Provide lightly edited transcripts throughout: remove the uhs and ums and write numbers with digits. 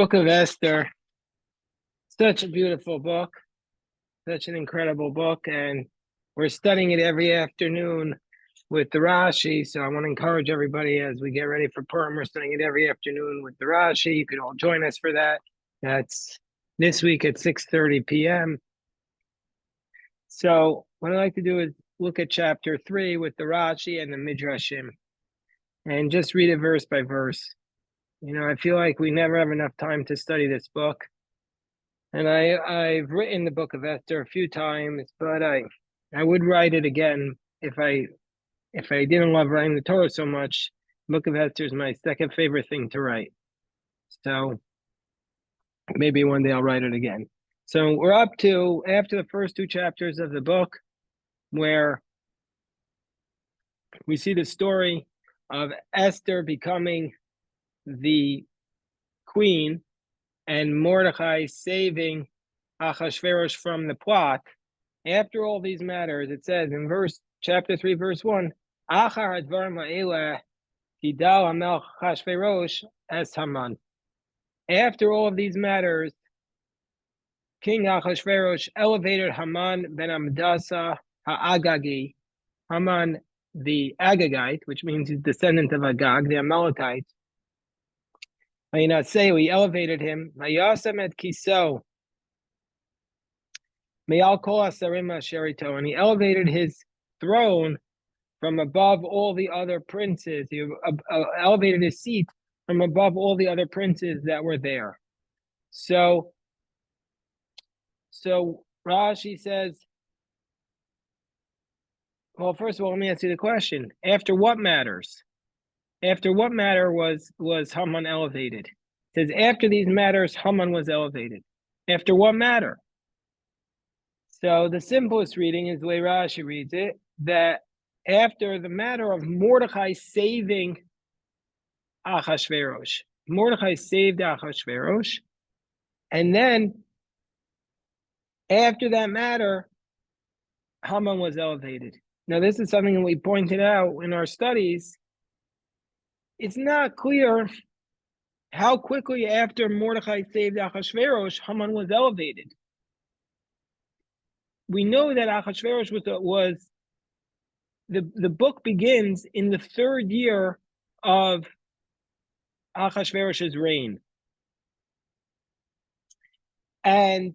Book of Esther, such a beautiful book, such an incredible book, and we're studying it every afternoon with the Rashi. So I want to encourage everybody as we get ready for Purim, we're studying it every afternoon with the Rashi. You can all join us for that. That's this week at 6:30 p.m. So what I'd like to do is look at chapter 3 with the Rashi and the Midrashim and just read it verse by verse. I feel like we never have enough time to study this book. And I've written the book of Esther a few times, but I would write it again if I didn't love writing the Torah so much. Book of Esther is my second favorite thing to write. So maybe one day I'll write it again. So we're up to after the first two chapters of the book, where we see the story of Esther becoming the queen and Mordechai saving Achashverosh from the plot. After all these matters, it says in chapter 3, verse 1, Achar hadvarim ha'eleh hidal hamelech Achashverosh es Haman. After all of these matters, King Achashverosh elevated Haman ben Amdasa ha'Agagi, Haman the Agagite, which means he's descendant of Agag, the Amalekite. He elevated him. Mayasem et kiso. And he elevated his throne from above all the other princes. He elevated his seat from above all the other princes that were there. So Rashi says, well, first of all, let me ask you the question. After what matters? After what matter was Haman elevated? It says, after these matters, Haman was elevated. After what matter? So the simplest reading is the way Rashi reads it, that after the matter of Mordechai saving Achashverosh. Mordechai saved Achashverosh, and then after that matter, Haman was elevated. Now, this is something that we pointed out in our studies. It's not clear how quickly after Mordechai saved Achashverosh, Haman was elevated. We know that Achashverosh was the book begins in the third year of Achashverosh's reign. And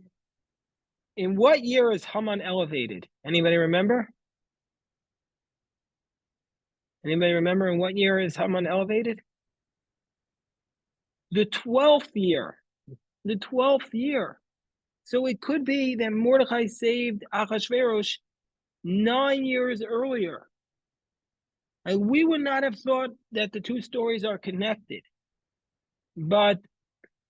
in what year is Haman elevated? Anybody remember? Anybody remember in what year is Haman elevated? The 12th year. The 12th year. So it could be that Mordechai saved Achashverosh 9 years earlier. And we would not have thought that the two stories are connected. But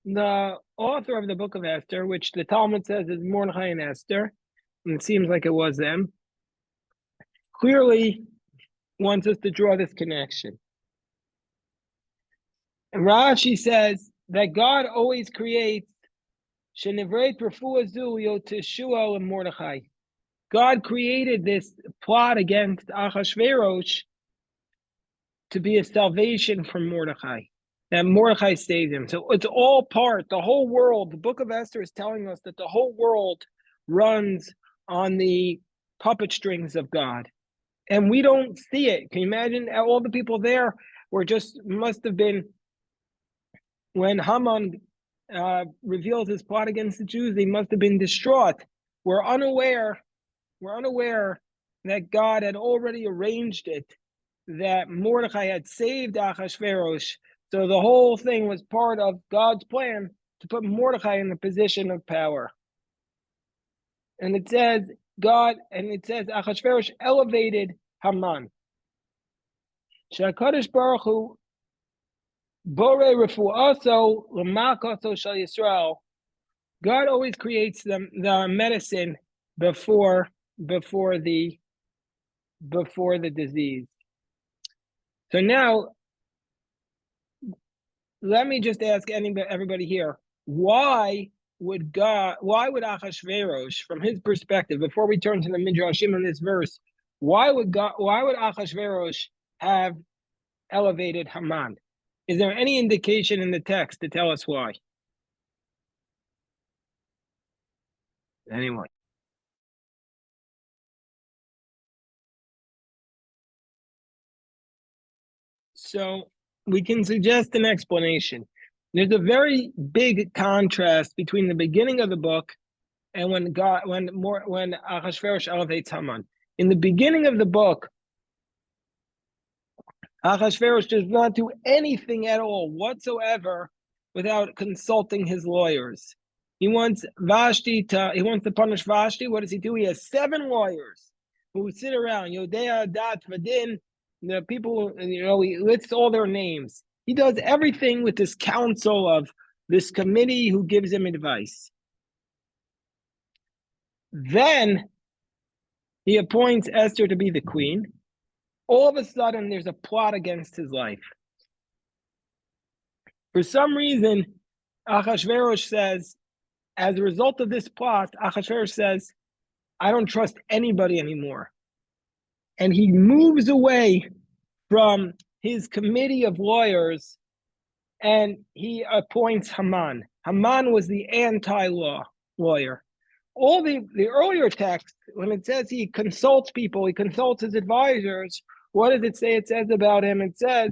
the author of the book of Esther, which the Talmud says is Mordechai and Esther, and it seems like it was them, clearly wants us to draw this connection. And Rashi says that God always creates Shenivret Refuah Zu Yoteshua and Mordechai. God created this plot against Achashverosh to be a salvation for Mordechai. That Mordechai saved him. So it's all the whole world. The book of Esther is telling us that the whole world runs on the puppet strings of God. And we don't see it. Can you imagine all the people there must have been, when Haman reveals his plot against the Jews, they must have been distraught. We're unaware that God had already arranged it, that Mordechai had saved Achashverosh. So the whole thing was part of God's plan to put Mordechai in the position of power. And it says Achashverosh elevated Haman. Shakadosh Baruch Hu Bore Refuaso Lamakaso Shal Yisrael. God always creates the medicine before the disease. So now, let me just ask everybody here, why would Achashverosh, from his perspective, before we turn to the Midrashim in this verse, why would Achashverosh have elevated Haman? Is there any indication in the text to tell us why? Anyway. So we can suggest an explanation. There's a very big contrast between the beginning of the book and when Achashverosh elevates Haman. In the beginning of the book, Achashverosh does not do anything at all whatsoever without consulting his lawyers. He wants to punish Vashti. What does he do? He has 7 lawyers who sit around, Yodea, Dat, Vadin, the people, he lists all their names. He does everything with this council of this committee who gives him advice. Then he appoints Esther to be the queen. All of a sudden, there's a plot against his life. For some reason, Achashverosh says, as a result of this plot, Achashverosh says, I don't trust anybody anymore. And he moves away from his committee of lawyers and he appoints Haman. Haman was the anti-law lawyer. All the earlier text, when it says he consults people, he consults his advisors, what does it say? It says about him, it says,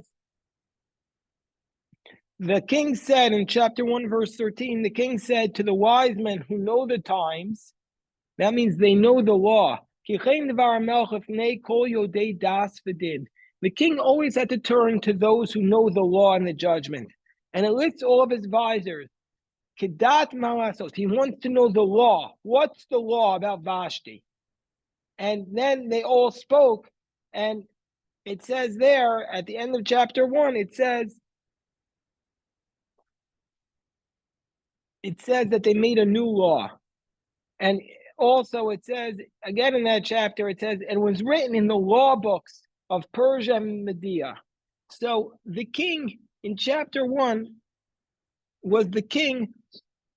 the king said in chapter 1, verse 13, the king said to the wise men who know the times, that means they know the law. The king always had to turn to those who know the law and the judgment. And it lists all of his advisors. He wants to know the law. What's the law about Vashti? And then they all spoke, and it says there at the end of chapter 1, it says that they made a new law. And also it says, again in that chapter, it says, it was written in the law books of Persia and Media. So the king in chapter 1 was the king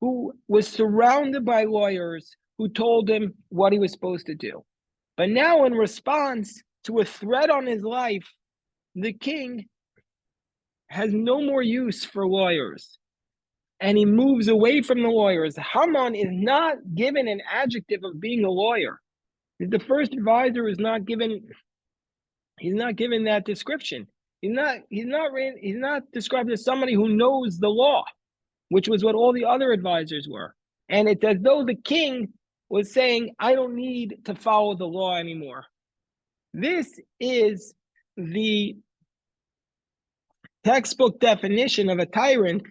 who was surrounded by lawyers who told him what he was supposed to do. But now in response to a threat on his life, the king has no more use for lawyers. And he moves away from the lawyers. Haman is not given an adjective of being a lawyer. The first advisor is not given. He's not given that description. He's not described as somebody who knows the law, which was what all the other advisors were. And it's as though the king was saying, I don't need to follow the law anymore. This is the textbook definition of a tyrant,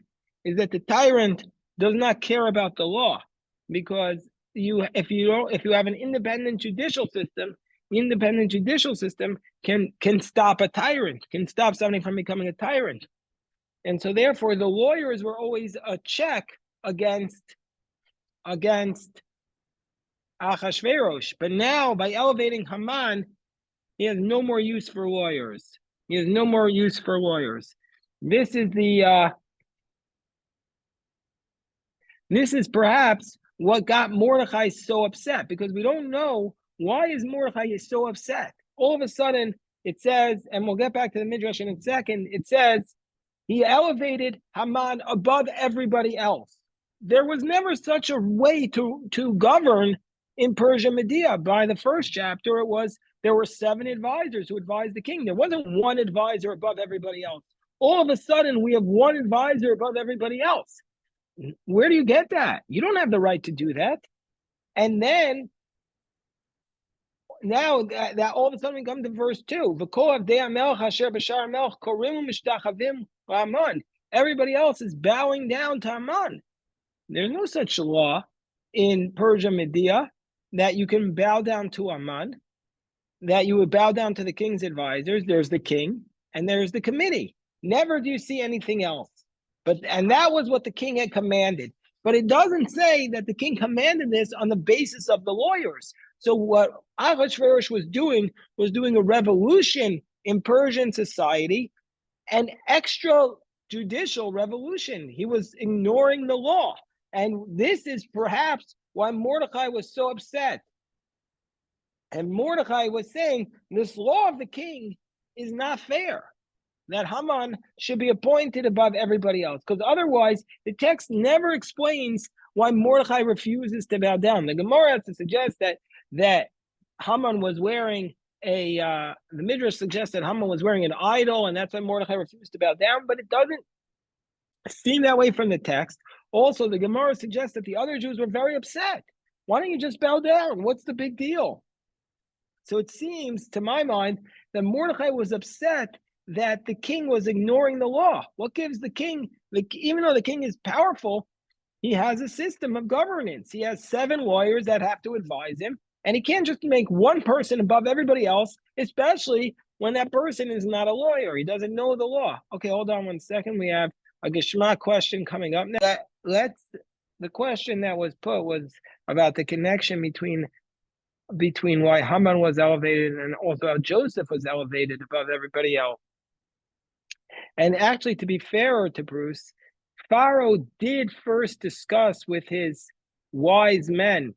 is that the tyrant does not care about the law, because if you have an independent judicial system, the independent judicial system can stop a tyrant, can stop somebody from becoming a tyrant. And so therefore the lawyers were always a check against Achashverosh. But now by elevating Haman, he has no more use for lawyers. He has no more use for lawyers. This is perhaps what got Mordechai so upset, because we don't know why is Mordechai so upset. All of a sudden, it says, and we'll get back to the Midrash in a second, it says, he elevated Haman above everybody else. There was never such a way to govern in Persia Media. By the first chapter, there were 7 advisors who advised the king. There wasn't one advisor above everybody else. All of a sudden, we have one advisor above everybody else. Where do you get that? You don't have the right to do that. And then, now that all of a sudden we come to verse 2. Everybody else is bowing down to Haman. There's no such law in Persia Media that you can bow down to Haman, that you would bow down to the king's advisors. There's the king and there's the committee. Never do you see anything else. And that was what the king had commanded. But it doesn't say that the king commanded this on the basis of the lawyers. So what Ahasuerus was doing a revolution in Persian society, an extrajudicial revolution. He was ignoring the law. And this is perhaps why Mordechai was so upset. And Mordechai was saying, this law of the king is not fair. that Haman should be appointed above everybody else, because otherwise the text never explains why Mordechai refuses to bow down. The Gemara has to suggest that Haman was wearing the Midrash suggests that Haman was wearing an idol, and that's why Mordechai refused to bow down, but it doesn't seem that way from the text. Also, the Gemara suggests that the other Jews were very upset. Why don't you just bow down? What's the big deal? So it seems, to my mind, that Mordechai was upset that the king was ignoring the law. What gives the king, even though the king is powerful, he has a system of governance. He has 7 lawyers that have to advise him, and he can't just make one person above everybody else, especially when that person is not a lawyer. He doesn't know the law. Okay, hold on one second. We have a Geshma question coming up now. The question that was put was about the connection between why Haman was elevated and also how Joseph was elevated above everybody else. And actually, to be fairer to Bruce, Pharaoh did first discuss with his wise men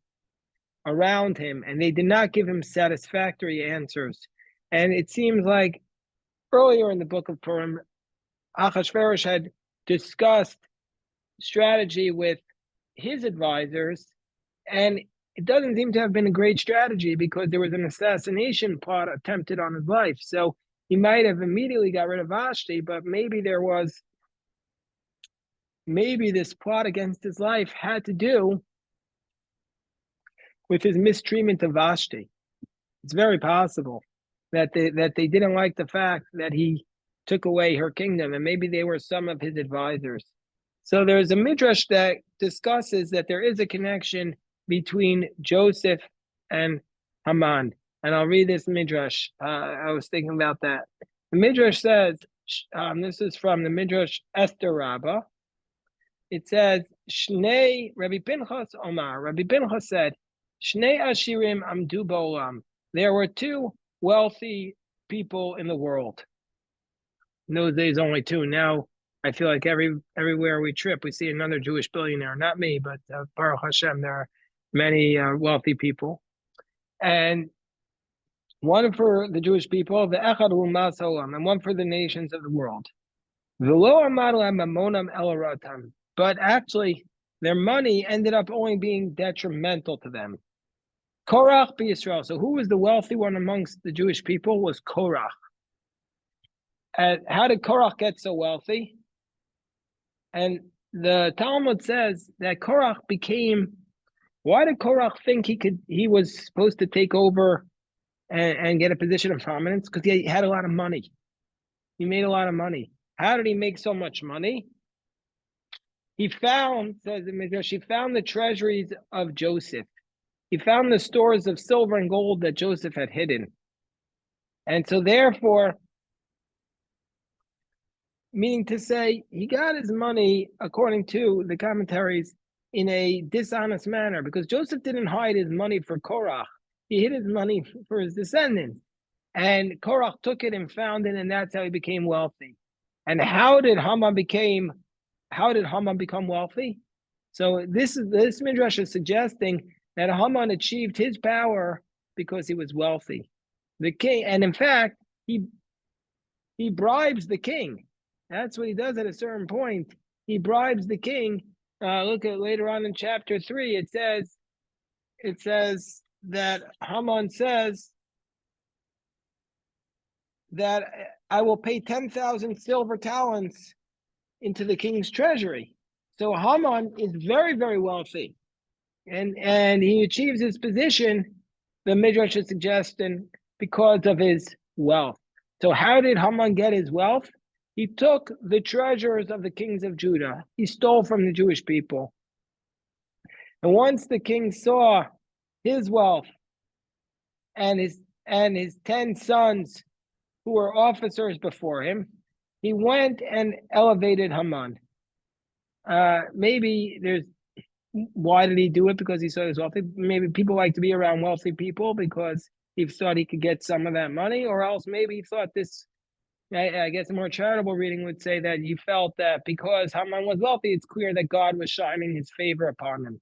around him, and they did not give him satisfactory answers. And it seems like earlier in the book of Purim, Achashverosh had discussed strategy with his advisors, and it doesn't seem to have been a great strategy because there was an assassination plot attempted on his life. So he might have immediately got rid of Vashti, but maybe this plot against his life had to do with his mistreatment of Vashti. It's very possible that they didn't like the fact that he took away her kingdom, and maybe they were some of his advisors. So there's a midrash that discusses that there is a connection between Joseph and Haman. And I'll read this midrash. I was thinking about that. The midrash says, this is from the midrash Esther Rabbah. It says, Shnei Rabbi Pinchas Omar. Rabbi Pinchas said, Shnei Ashirim Amdu Ba'olam. There were 2 wealthy people in the world. In those days, only 2. Now, I feel like everywhere we trip, we see another Jewish billionaire. Not me, but Baruch Hashem, there are many wealthy people. And one for the Jewish people, the Echad Umas Olam, and one for the nations of the world. V'lo amar lahem mamonam el ratam. But actually, their money ended up only being detrimental to them. Korach b'Yisrael. So who was the wealthy one amongst the Jewish people? Was Korach. And how did Korach get so wealthy? And the Talmud says that Korach became. Why did Korach think he was supposed to take over and get a position of prominence? Because he had a lot of money. He made a lot of money. How did he make so much money? He found, says the Midrash, he found the treasuries of Joseph. He found the stores of silver and gold that Joseph had hidden. And so therefore, meaning to say, he got his money, according to the commentaries, in a dishonest manner, because Joseph didn't hide his money for Korach. He hid his money for his descendants. And Korach took it and found it, and that's how he became wealthy. And how did Haman become wealthy? So this midrash is suggesting that Haman achieved his power because he was wealthy. The king, and in fact, he bribes the king. That's what he does at a certain point. He bribes the king. Look at later on in chapter 3. It says that Haman says that I will pay 10,000 silver talents into the king's treasury. So Haman is very, very wealthy, and he achieves his position, the Midrash is suggesting, because of his wealth. So how did Haman get his wealth? He took the treasures of the kings of Judah. He stole from the Jewish people. And once the king saw his wealth and his 10 sons who were officers before him, he went and elevated Haman. Why did he do it? Because he saw he was wealthy. Maybe people like to be around wealthy people because he thought he could get some of that money, or else maybe he thought this. I guess a more charitable reading would say that he felt that because Haman was wealthy, it's clear that God was shining his favor upon him.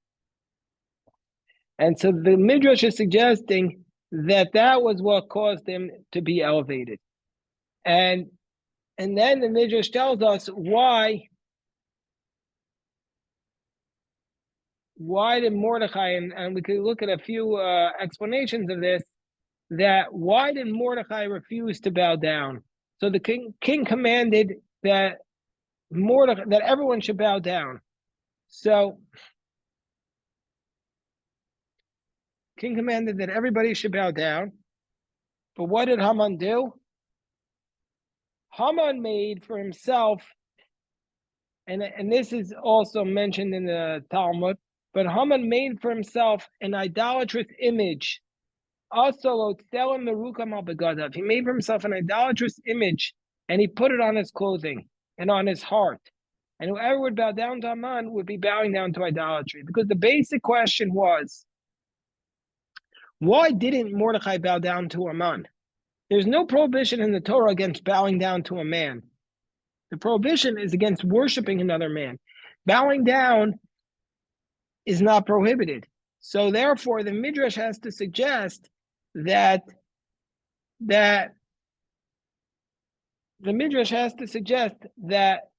And so the Midrash is suggesting that was what caused him to be elevated. And And then the Midrash tells us why did Mordechai, and we could look at a few explanations of this, that why did Mordechai refuse to bow down? So the king commanded that that everyone should bow down. So king commanded that everybody should bow down. But what did Haman do? Haman made for himself, and this is also mentioned in the Talmud, but Haman made for himself an idolatrous image. Also, he made for himself an idolatrous image, and he put it on his clothing and on his heart. And whoever would bow down to Haman would be bowing down to idolatry. Because the basic question was, why didn't Mordechai bow down to Haman? There's no prohibition in the Torah against bowing down to a man. The prohibition is against worshiping another man. Bowing down is not prohibited. So therefore, the Midrash has to suggest that the Midrash has to suggest that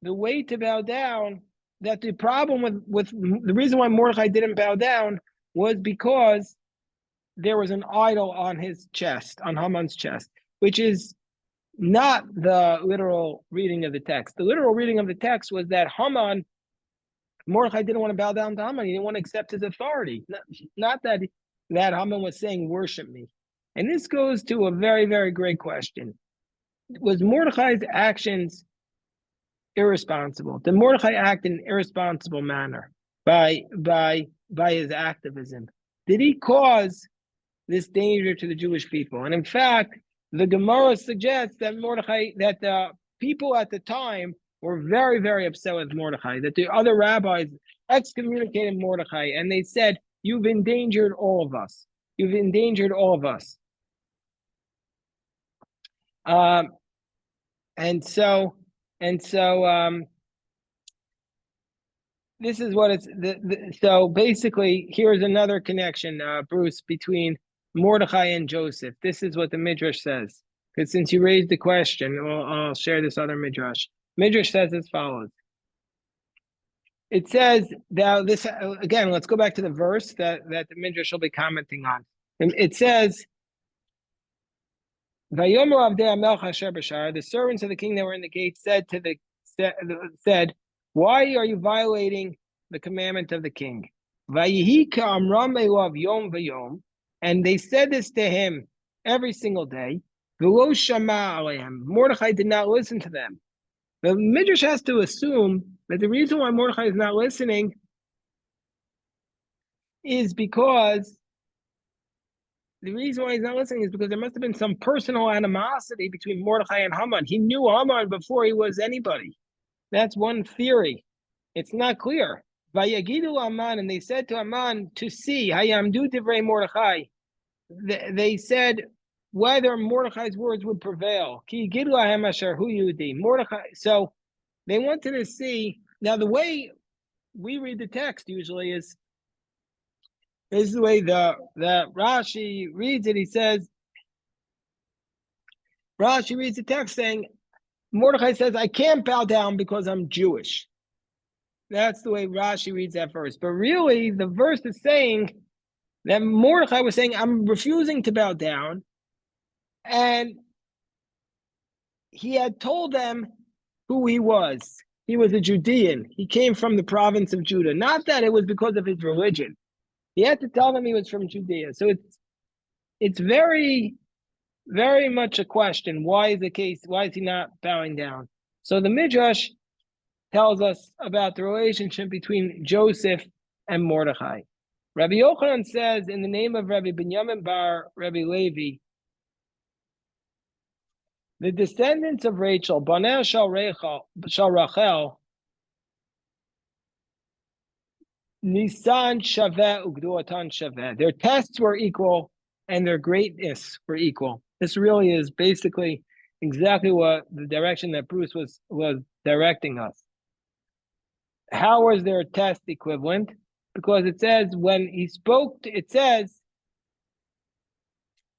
the way to bow down, that the problem with the reason why Mordechai didn't bow down was because there was an idol on his chest, on Haman's chest, which is not the literal reading of the text. The literal reading of the text was that Mordechai didn't want to bow down to Haman. He didn't want to accept his authority. Not that Haman was saying, worship me. And this goes to a very, very great question. Was Mordechai's actions irresponsible? Did Mordechai act in an irresponsible manner by his activism? Did he cause this danger to the Jewish people? And in fact, the Gemara suggests that that the people at the time were very, very upset with Mordechai, that the other rabbis excommunicated Mordechai, and they said, you've endangered all of us. You've endangered all of us. And so this is what it's, so basically, here's another connection, Bruce, between Mordechai and Joseph. This is what the Midrash says. Because since you raised the question, I'll share this other Midrash. Midrash says as follows. It says, now this, again, let's go back to the verse that the Midrash will be commenting on. And it says, the servants of the king that were in the gate said, why are you violating the commandment of the king? And they said this to him every single day. Mordechai did not listen to them. The Midrash has to assume that the reason why Mordechai is not listening is because there must have been some personal animosity between Mordechai and Haman. He knew Haman before he was anybody. That's one theory. It's not clear. Vayagidu Haman, and they said to Haman to see Hayamdu Divrei Mordechai. They said whether Mordechai's words would prevail. Ki Gidu Lahem Asher Hu Yehudi. Mordechai. So they wanted to see. Now the way we read the text usually is the way the Rashi reads it. He says, Rashi reads the text saying, Mordechai says, I can't bow down because I'm Jewish. That's the way Rashi reads that verse. But really, the verse is saying that Mordechai was saying, I'm refusing to bow down. And he had told them who he was. He was a Judean. He came from the province of Judah. Not that it was because of his religion. He had to tell them he was from Judea. So it's very, very much a question. Why is the case? Why is he not bowing down? So the Midrash tells us about the relationship between Joseph and Mordechai. Rabbi Yochanan says, in the name of Rabbi Binyamin bar Rabbi Levi, the descendants of Rachel, Banei shal Rachel, Nisan Shaveh Ugduatan Shaveh. Their tests were equal and their greatness were equal. This really is basically exactly what the direction that Bruce was directing us. How was their test equivalent? Because it says when he spoke, it says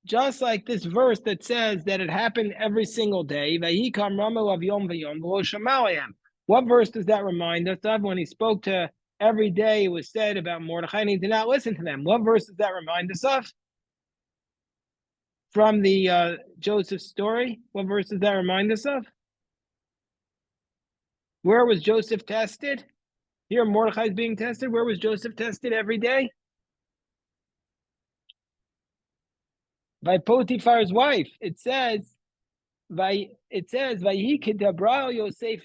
just like this verse that says that it happened every single day. What verse does that remind us of? When he spoke to every day, it was said about Mordechai, and he did not listen to them. What verse does that remind us of? From the Joseph story, what verse does that remind us of? Where was Joseph tested? Here, Mordechai is being tested. Where was Joseph tested every day? By Potiphar's wife. It says, Yosef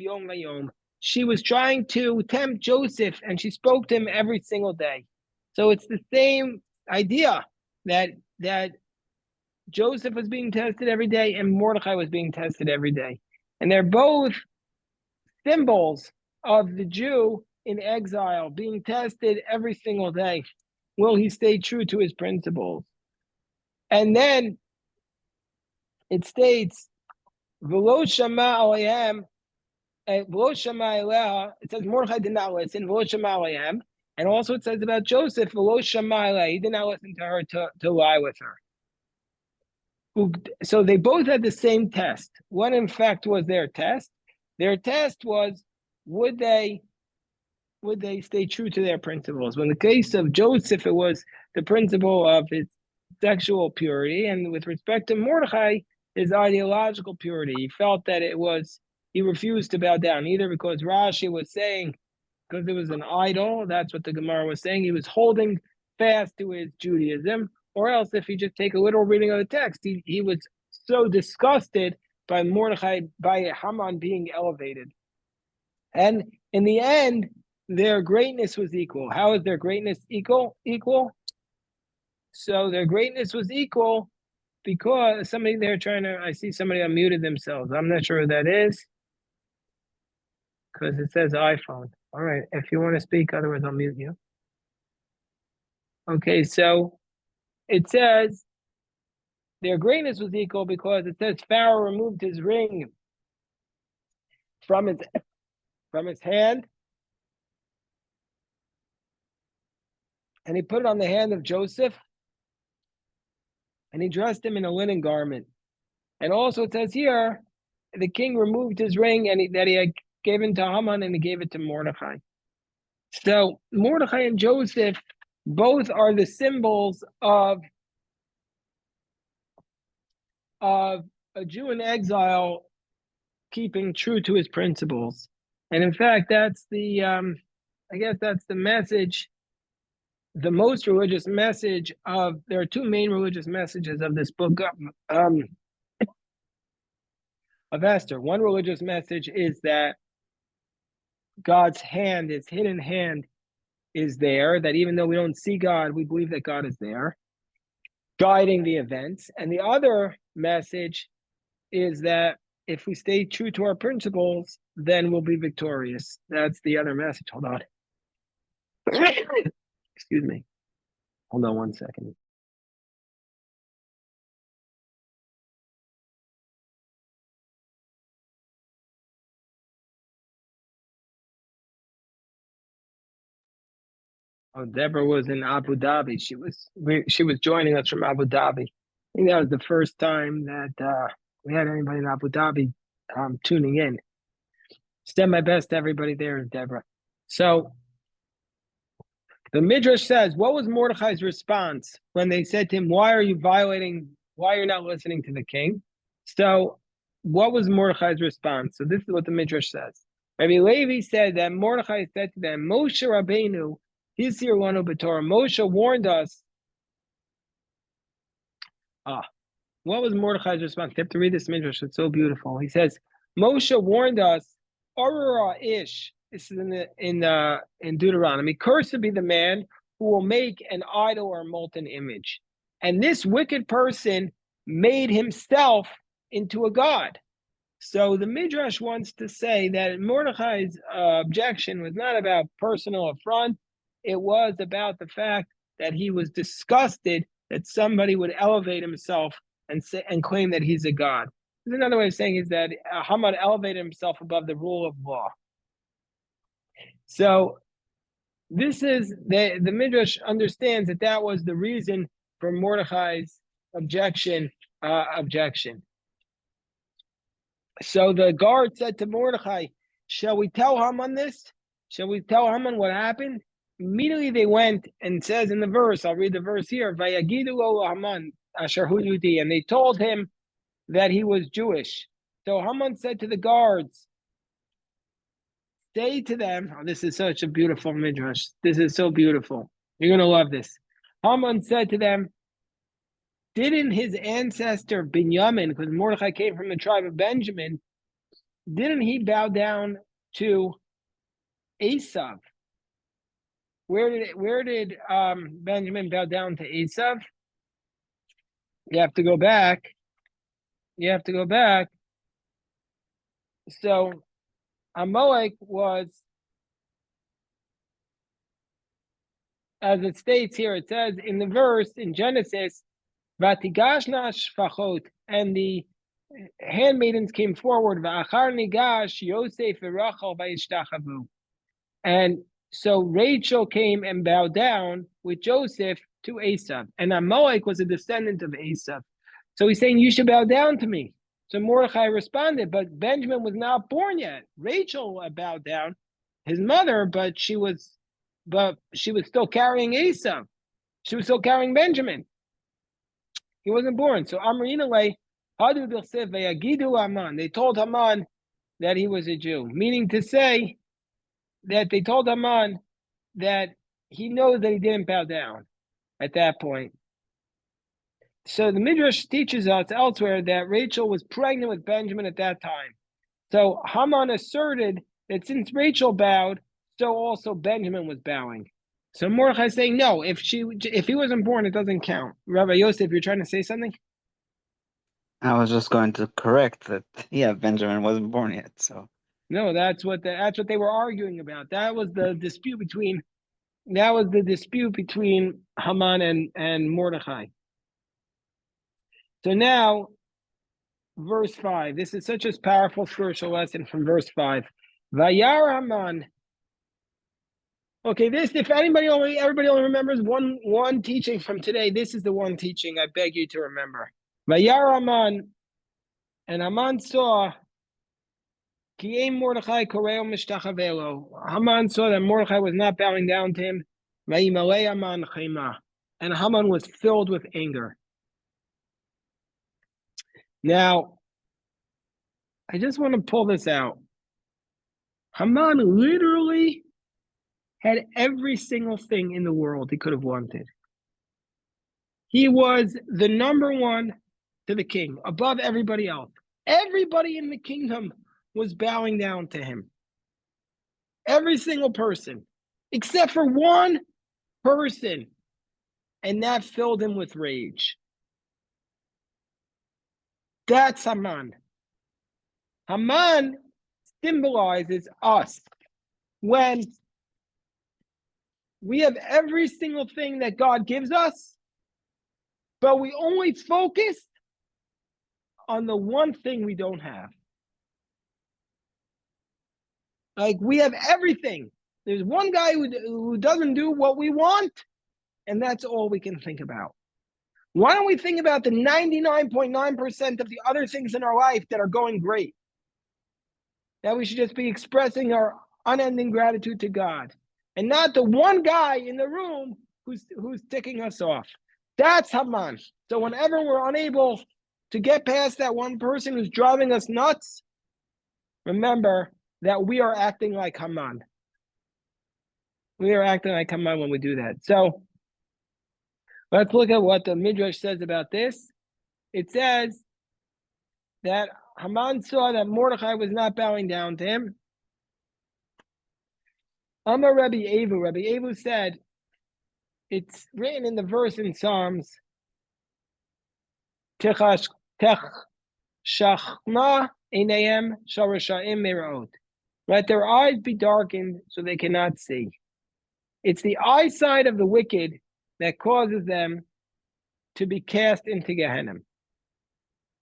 Yom Vayom. She was trying to tempt Joseph, and she spoke to him every single day. So it's the same idea that Joseph was being tested every day and Mordechai was being tested every day. And they're both symbols of the Jew in exile being tested every single day. Will he stay true to his principles? And then it states, V'lo shama alayhem, V'lo shama eleha. It says Mordechai did not listen. V'lo shama alayhem. And also it says about Joseph, V'lo shama eleha. He did not listen to her to lie with her. So they both had the same test. What in fact was their test? Their test was, would they stay true to their principles? When the case of Joseph, it was the principle of his sexual purity, and with respect to Mordechai, his ideological purity. He felt that he refused to bow down, either because Rashi was saying, because it was an idol, that's what the Gemara was saying, he was holding fast to his Judaism, or else if you just take a literal reading of the text, he was so disgusted by Mordechai, by Haman being elevated. And in the end, their greatness was equal. How is their greatness equal? So their greatness was equal because I see somebody unmuted themselves. I'm not sure who that is because it says iPhone. All right, if you want to speak, otherwise I'll mute you. Okay, so it says their greatness was equal because it says Pharaoh removed his ring from his hand, and he put it on the hand of Joseph, and he dressed him in a linen garment. And also it says here, the king removed his ring and that he had given to Haman, and he gave it to Mordechai. So Mordechai and Joseph both are the symbols of a Jew in exile keeping true to his principles. And in fact, that's I guess that's the message, the most religious message there are two main religious messages of this book of Esther. One religious message is that God's hand, his hidden hand, is there, that even though we don't see God, we believe that God is there, guiding the events. And the other message is that if we stay true to our principles, then we'll be victorious. That's the other message. Hold on. Excuse me. Hold on one second. Oh, Deborah was in Abu Dhabi. She was joining us from Abu Dhabi. I think that was the first time that we had anybody in Abu Dhabi tuning in. Send my best to everybody there, Deborah. So the Midrash says, what was Mordechai's response when they said to him, why are you not listening to the king? So what was Mordechai's response? So this is what the Midrash says. Rabbi Levi said that Mordechai said to them, Moshe Rabbeinu, Hisir Lanu B'Torah. Moshe warned us. What was Mordechai's response? You have to read this Midrash. It's so beautiful. He says, Moshe warned us, Arura Ish. This is in Deuteronomy. Cursed be the man who will make an idol or a molten image. And this wicked person made himself into a god. So the Midrash wants to say that Mordechai's objection was not about personal affront. It was about the fact that he was disgusted that somebody would elevate himself and claim that he's a god. Another way of saying is that Haman elevated himself above the rule of law. So this is the Midrash understands that was the reason for Mordechai's Objection. Objection. So the guard said to Mordechai, shall we tell Haman this? Shall we tell Haman what happened? Immediately they went and says in the verse, I'll read the verse here, Vayagidu lo Haman asher hu Yehudi, and they told him that he was Jewish. So Haman said to the guards, say to them, oh, this is such a beautiful midrash. This is so beautiful. You're going to love this. Haman said to them, didn't his ancestor Binyamin, because Mordechai came from the tribe of Benjamin, didn't he bow down to Esav? Where did Benjamin bow down to Esav? You have to go back. So Amalek was, as it states here, it says in the verse in Genesis, Vatigashna shfachot, and the handmaidens came forward, Va'achar nigash Yosef v'Rachel vayishtachavu. And so Rachel came and bowed down with Joseph to Esav. And Amalek was a descendant of Esav. So he's saying, you should bow down to me. So Mordechai responded, but Benjamin was not born yet. Rachel bowed down, his mother, but she was still carrying Esav. She was still carrying Benjamin. He wasn't born. So Amrinale, Hadu Bilsev Vayagidu Haman. They told Haman that he was a Jew, meaning to say that they told Haman that he knows that he didn't bow down at that point. So the Midrash teaches us elsewhere that Rachel was pregnant with Benjamin at that time. So Haman asserted that since Rachel bowed, so also Benjamin was bowing. So Mordechai is saying, no, if he wasn't born, it doesn't count. Rabbi Yosef, you're trying to say something? I was just going to correct that. Yeah, Benjamin wasn't born yet. So no, that's what they were arguing about. That was the dispute between Haman and Mordechai. So now, verse 5. This is such a powerful spiritual lesson from verse 5. Vayar Haman. Okay, if everybody only remembers one teaching from today, this is the one teaching I beg you to remember. Vayar Haman, and Haman saw Ki Mordechai koreo mishtachavelo. Haman saw that Mordechai was not bowing down to him. Vayimalei Haman chema, and Haman was filled with anger. Now, I just want to pull this out. Haman literally had every single thing in the world he could have wanted. He was the number one to the king, above everybody else. Everybody in the kingdom was bowing down to him. Every single person, except for one person. And that filled him with rage. That's Haman. Haman symbolizes us. When we have every single thing that God gives us, but we only focus on the one thing we don't have. Like, we have everything. There's one guy who doesn't do what we want, and that's all we can think about. Why don't we think about the 99.9% of the other things in our life that are going great? That we should just be expressing our unending gratitude to God, and not the one guy in the room who's ticking us off. That's Haman. So whenever we're unable to get past that one person who's driving us nuts, remember that we are acting like Haman. We are acting like Haman when we do that. So let's look at what the Midrash says about this. It says that Haman saw that Mordechai was not bowing down to him. Amar Rabbi Evu. Rabbi Evu said, it's written in the verse in Psalms, Techashchna einayim shel rashaim meiraot. Let their eyes be darkened so they cannot see. It's the eyesight of the wicked that causes them to be cast into Gehenna.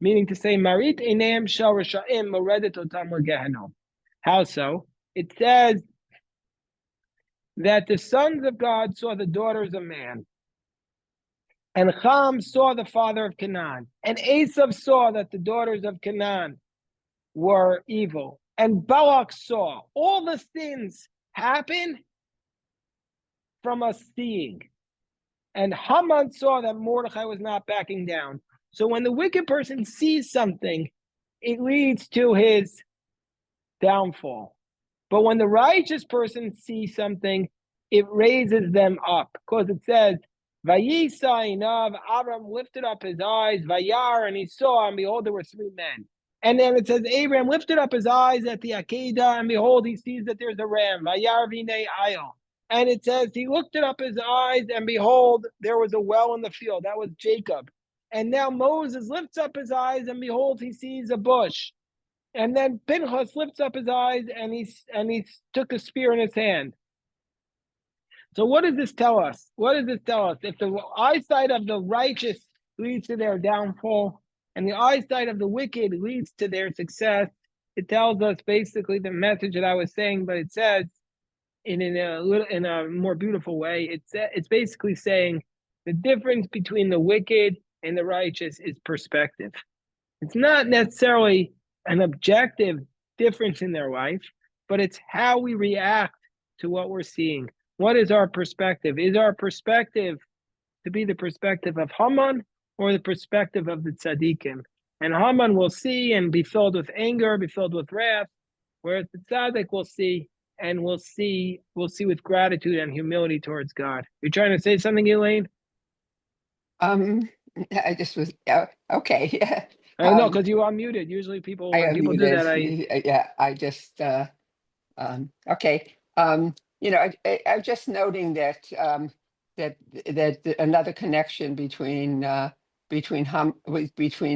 Meaning to say, Marit einayim shel rashaim moredet otam leGehenna. How so? It says that the sons of God saw the daughters of man. And Ham saw the father of Canaan. And Esav saw that the daughters of Canaan were evil. And Balak saw. All the sins happen from us seeing. And Haman saw that Mordechai was not backing down. So when the wicked person sees something, it leads to his downfall. But when the righteous person sees something, it raises them up. Because it says, Vayisainav, Abram lifted up his eyes, Vayar, and he saw, and behold, there were three men. And then it says, Abraham lifted up his eyes at the Akedah, and behold, he sees that there's a ram, Vayar vine ayil. And it says, he lifted up his eyes, and behold, there was a well in the field. That was Jacob. And now Moses lifts up his eyes, and behold, he sees a bush. And then Pinchas lifts up his eyes, and he took a spear in his hand. So what does this tell us? What does this tell us? If the eyesight of the righteous leads to their downfall, and the eyesight of the wicked leads to their success, it tells us basically the message that I was saying, but it says in a more beautiful way. It's basically saying the difference between the wicked and the righteous is perspective. It's not necessarily an objective difference in their life, but it's how we react to what we're seeing. What is our perspective? Is our perspective to be the perspective of Haman or the perspective of the tzaddikim? And Haman will see and be filled with anger, be filled with wrath, whereas the tzaddik will see and we'll see with gratitude and humility towards God. You're trying to say something, Elaine? I just was okay. Yeah. I know, because you are muted. Usually when people do that, yeah, I just okay. I'm just noting that that another connection between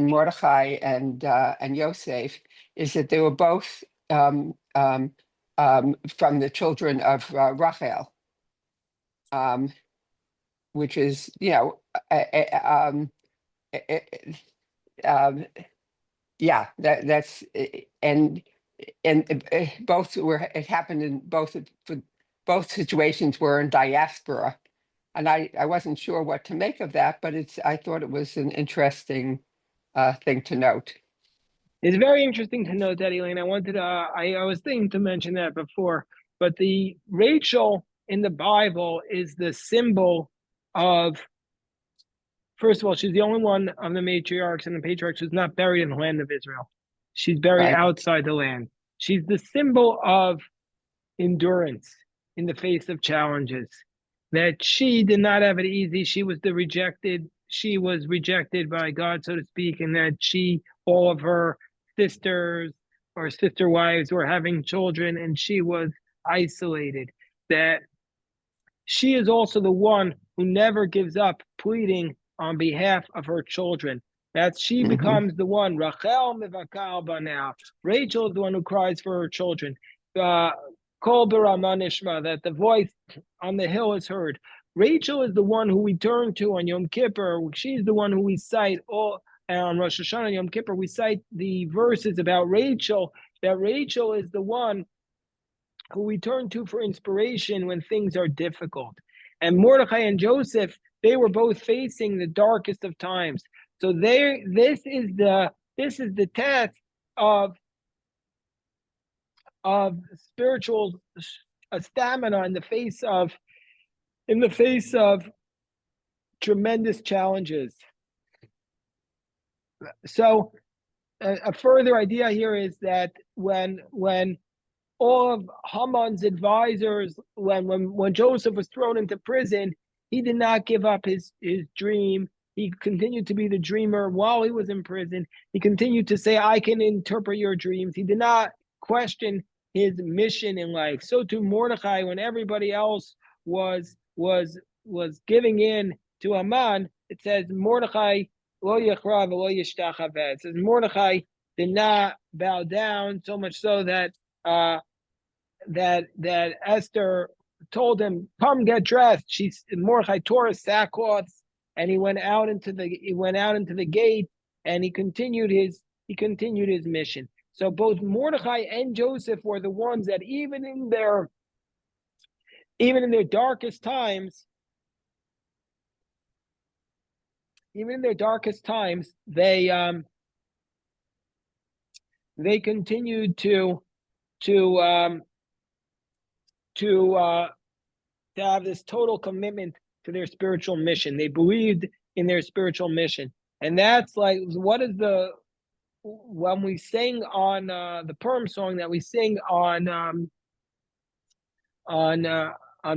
Mordechai and Yosef is that they were both from the children of Rachel, which is yeah, that's and both it happened in both situations were in diaspora, and I wasn't sure what to make of that, but I thought it was an interesting thing to note. It's very interesting to note that, Elaine. I was thinking to mention that before, but the Rachel in the Bible is the symbol of, first of all, she's the only one of the matriarchs and the patriarchs who's not buried in the land of Israel. She's buried Right. outside the land. She's the symbol of endurance in the face of challenges. That she did not have it easy. She was rejected by God, so to speak, and that all of her sisters or sister wives were having children, and she was isolated. That she is also the one who never gives up pleading on behalf of her children. That she becomes the one. Rachel mivakal banah. Rachel is the one who cries for her children. Kol b'rama nishma, that the voice on the hill is heard. Rachel is the one who we turn to on Yom Kippur. She's the one who we cite on Rosh Hashanah and Yom Kippur. We cite the verses about Rachel, that Rachel is the one who we turn to for inspiration when things are difficult. And Mordechai and Joseph, they were both facing the darkest of times. So this is the test of spiritual stamina in the face of tremendous challenges. So a further idea here is that when all of Haman's advisors, when Joseph was thrown into prison, he did not give up his dream. He continued to be the dreamer while he was in prison. He continued to say, I can interpret your dreams. He did not question his mission in life. So to Mordechai, when everybody else was giving in to Haman, it says Mordechai lo yachrav lo yishtachaveh. It says Mordechai did not bow down, so much so that that Esther told him, "Come get dressed." Mordechai tore his sackcloths, and he went out into the gate, and he continued his mission. So both Mordechai and Joseph were the ones that even in their darkest times, even in their darkest times, they continued to have this total commitment to their spiritual mission. They believed in their spiritual mission, and that's like what is the when we sing on the Purim song that we sing on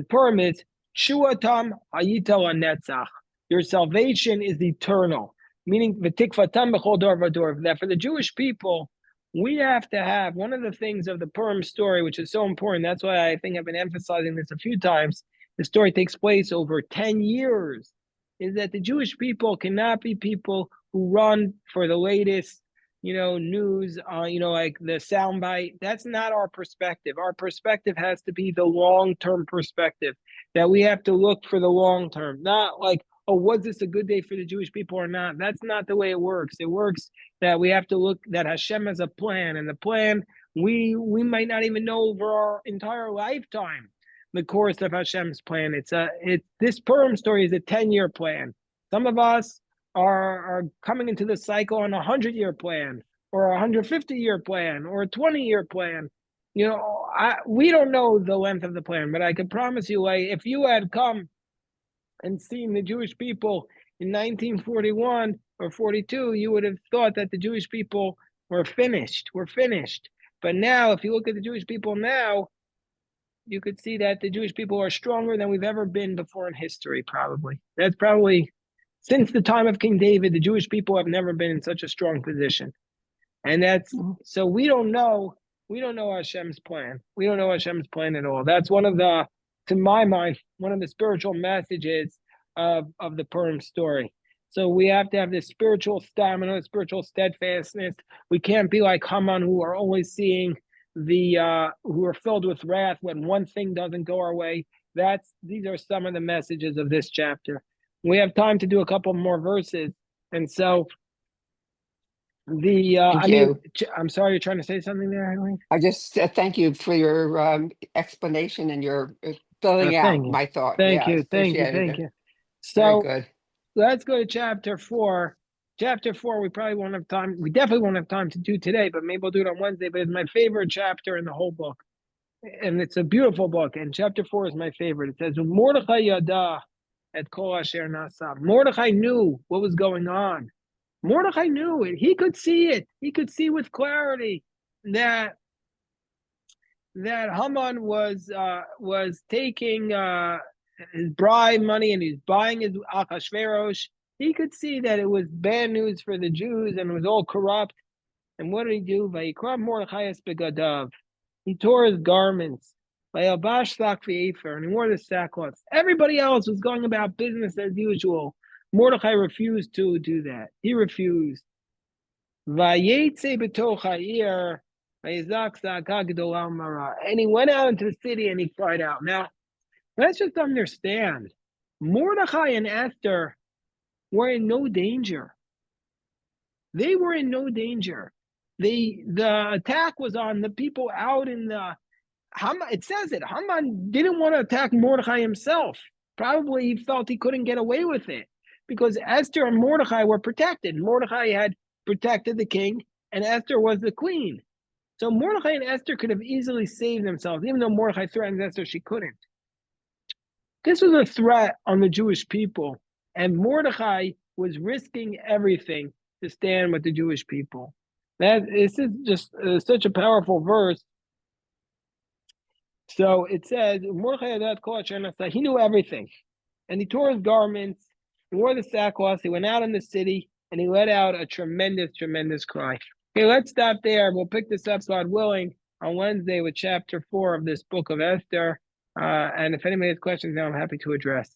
Purim is Shuatam Hayita Netzach. Your salvation is eternal, meaning v'tikvatam b'chol dor v'dor. That for the Jewish people, we have to have one of the things of the Purim story, which is so important. That's why I think I've been emphasizing this a few times. The story takes place over 10 years. Is that the Jewish people cannot be people who run for the latest news, like the soundbite. That's not our perspective. Our perspective has to be the long-term perspective, that we have to look for the long term, not like, oh, was this a good day for the Jewish people or not? That's not the way it works. It works that we have to look that Hashem has a plan, and the plan, we might not even know over our entire lifetime the course of Hashem's plan. This Purim story is a 10-year plan. Some of us are coming into the cycle on a 100-year plan, or a 150-year plan, or a 20-year plan. We don't know the length of the plan, but I can promise you, if you had come and seen the Jewish people in 1941 or 42, you would have thought that the Jewish people were finished. We're finished. But now, if you look at the Jewish people now, you could see that the Jewish people are stronger than we've ever been before in history, probably. That's probably, since the time of King David, the Jewish people have never been in such a strong position. And so we don't know Hashem's plan. We don't know Hashem's plan at all. That's to my mind, one of the spiritual messages of the Purim story. So we have to have this spiritual stamina, spiritual steadfastness. We can't be like Haman, who are always seeing who are filled with wrath when one thing doesn't go our way. These are some of the messages of this chapter. We have time to do a couple more verses, and so I'm sorry, you're trying to say something there, Eileen? I just thank you for your explanation and your filling out my thought. Thank you. So very good. Let's go to chapter 4. Chapter 4, we probably won't have time. We definitely won't have time to do today, but maybe we'll do it on Wednesday. But it's my favorite chapter in the whole book, and it's a beautiful book. And chapter 4 is my favorite. It says, "Mordechai yada et kol asher nasa." Mordechai knew what was going on. Mordechai knew it. He could see it. He could see with clarity that Haman was taking his bribe money and he's buying his Achashverosh. He could see that it was bad news for the Jews and it was all corrupt. And what did he do? Vayikra Mordechai es begadav. He tore his garments. Vayabash sak v'efer, and he wore the sackcloth. Everybody else was going about business as usual. Mordechai refused to do that. He refused. Vayetze b'toch ha'ir, vayizak zaka gedolah mara. And he went out into the city and he cried out. Now, let's just understand. Mordechai and Esther were in no danger. They were in no danger. The attack was on the people out in the Haman. It says it. Haman didn't want to attack Mordechai himself. Probably he felt he couldn't get away with it because Esther and Mordechai were protected. Mordechai had protected the king, and Esther was the queen. So Mordechai and Esther could have easily saved themselves, even though Mordechai threatened Esther, she couldn't. This was a threat on the Jewish people, and Mordechai was risking everything to stand with the Jewish people. This is just such a powerful verse. So it says, Mordechai he knew everything. And he tore his garments, he wore the sackcloth, he went out in the city, and he let out a tremendous, tremendous cry. Okay, let's stop there. We'll pick this up, God willing, on Wednesday with chapter 4 of this book of Esther. And if anybody has questions now, I'm happy to address.